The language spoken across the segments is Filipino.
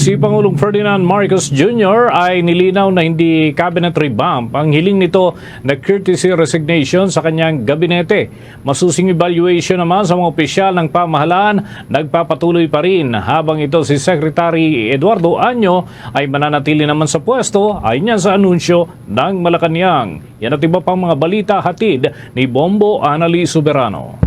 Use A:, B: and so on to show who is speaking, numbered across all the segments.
A: Si Pangulong Ferdinand Marcos Jr. ay nilinaw na hindi cabinet revamp ang hiling nito na courtesy resignation sa kanyang gabinete. Masusing evaluation naman sa mga opisyal ng pamahalaan, nagpapatuloy pa rin habang ito si Secretary Eduardo Año ay mananatili naman sa pwesto ayon niya sa anunsyo ng Malacanang. Yan at iba pang mga balita hatid ni Bombo Anali Soberano.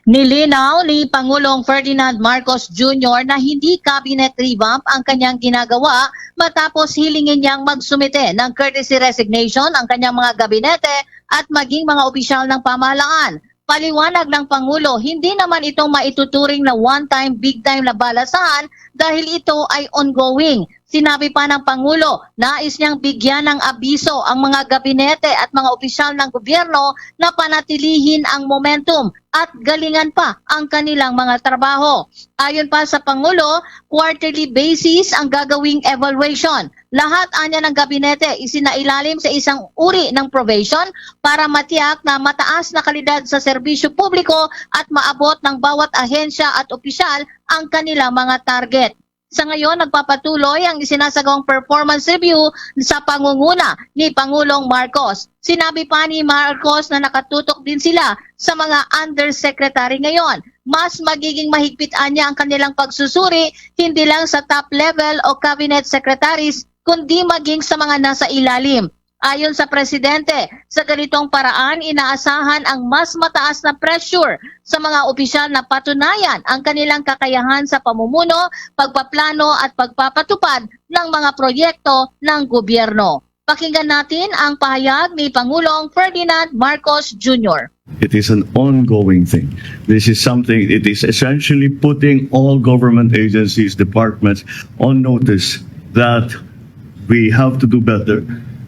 B: Nilinaw ni Pangulong Ferdinand Marcos Jr. na hindi cabinet revamp ang kanyang ginagawa matapos hilingin niyang magsumite ng courtesy resignation ang kanyang mga gabinete at maging mga opisyal ng pamahalaan. Paliwanag ng Pangulo, hindi naman ito maituturing na one-time, big-time na balasahan dahil ito ay ongoing. Sinabi pa ng Pangulo, nais niyang bigyan ng abiso ang mga gabinete at mga opisyal ng gobyerno na panatilihin ang momentum at galingan pa ang kanilang mga trabaho. Ayon pa sa Pangulo, quarterly basis ang gagawing evaluation. Lahat anya ng gabinete isinailalim sa isang uri ng probation para matiyak na mataas na kalidad sa serbisyo publiko at maabot ng bawat ahensya at opisyal ang kanilang mga target. Sa ngayon, nagpapatuloy ang isinasagawang performance review sa pangunguna ni Pangulong Marcos. Sinabi pa ni Marcos na nakatutok din sila sa mga undersecretary ngayon. Mas magiging mahigpitan niya ang kanilang pagsusuri hindi lang sa top level o cabinet secretaries kundi maging sa mga nasa ilalim. Ayon sa Presidente, sa ganitong paraan inaasahan ang mas mataas na pressure sa mga opisyal na patunayan ang kanilang kakayahan sa pamumuno, pagpaplano at pagpapatupad ng mga proyekto ng gobyerno. Pakinggan natin ang pahayag ni Pangulong Ferdinand Marcos Jr.
C: It is an ongoing thing. This is something, it is essentially putting all government agencies, departments on notice that we have to do better.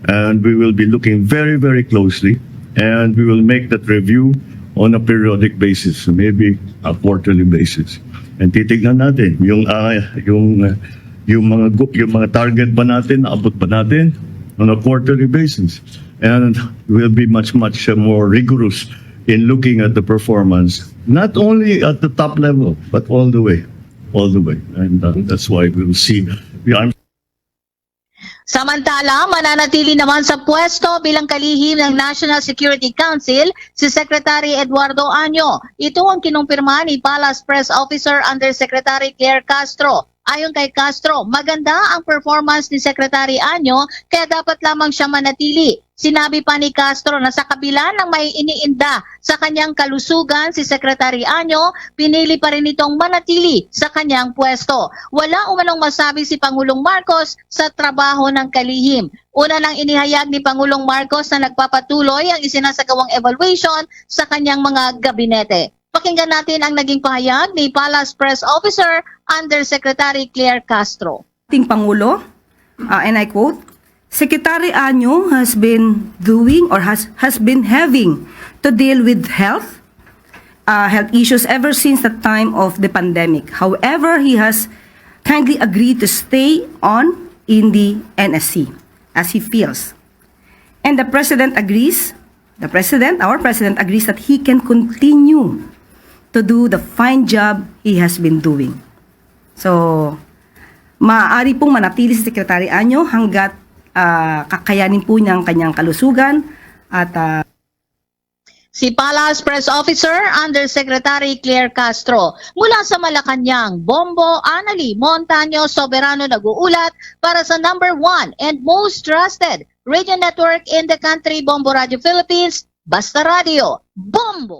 C: And we will be looking very, very closely, and we will make that review on a periodic basis, maybe a quarterly basis. And titignan natin yung mga target ba natin, naabot ba natin on a quarterly basis. And we'll be much more rigorous in looking at the performance, not only at the top level, but all the way. And that's why we'll see.
B: Samantala, mananatili naman sa pwesto bilang kalihim ng National Security Council si Secretary Eduardo Año. Ito ang kinumpirma ni Palace Press Officer Undersecretary Claire Castro. Ayon kay Castro, maganda ang performance ni Secretary Año kaya dapat lamang siya manatili. Sinabi pa ni Castro na sa kabila ng may iniinda sa kanyang kalusugan si Secretary Año, pinili pa rin itong manatili sa kanyang pwesto. Wala umanong masabi si Pangulong Marcos sa trabaho ng kalihim. Una nang inihayag ni Pangulong Marcos na nagpapatuloy ang isinasagawang evaluation sa kanyang mga gabinete. Pakinggan natin ang naging pahayag ni Palace Press Officer Undersecretary Claire Castro.
D: Ating Pangulo, and I quote, Secretary Año has been doing or has been having to deal with health issues ever since the time of the pandemic. However, he has kindly agreed to stay on in the NSC as he feels. And the President agrees, our President agrees that he can continue to do the fine job he has been doing. So, maaari pong manatili si Secretary Año hanggat kakayanin po niyang kanyang kalusugan at
B: Si Palace Press Officer Undersecretary Claire Castro. Mula sa Malacanang, Bombo Anali Montaño Soberano nag-uulat para sa number 1 and most trusted radio network in the country, Bombo Radio Philippines, Basta Radio, Bombo!